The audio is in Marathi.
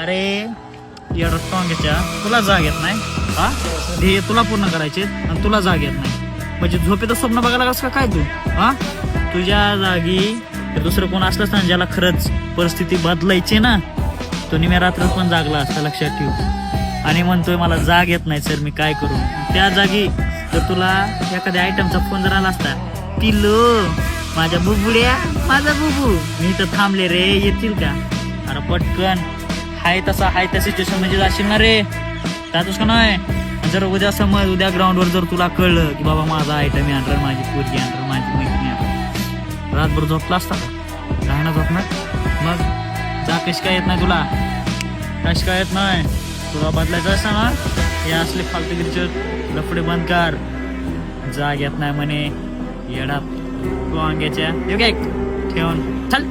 अरे येड टोंग्याच्या तुला जाग येत नाही हा ध्येय तुला पूर्ण करायचे आणि तुला जाग येत नाही म्हणजे झोपेचं स्वप्न बघायला लागलास का काय तू हा तुझ्या जागी तर दुसरं कोण असलंच ना ज्याला खरंच परिस्थिती बदलायची ना तो निम्या रात्रात पण जागला असता लक्षात ठेव आणि म्हणतोय मला जाग येत नाही सर मी काय करू त्या जागी तर तुला एखाद्या आयटमचा फोन जर आला असता पिल्लू माझ्या बुबुड्या माझा बुबू मी तर थांबले रे येतील का अरे पटकन हाय त्या सिच्युएशन मध्ये जाशील ना रे त्यातच का नाही जर उद्या समज उद्या ग्राउंडवर जर तुला कळलं की बाबा माझा आयटम आणणार माझी पोरगी आणणार माझी मैत्रिणी आणणार रातभर झोपला असता काय ना झोपणार मग जा कशी काय येत नाही तुला कशी काय येत नाही तुला बदलायचं असतं ना हे असले फालतूगिरीचे लफडे बंद कर जाग येत नाही म्हणे येडा वांग्याच्या ठेवून चल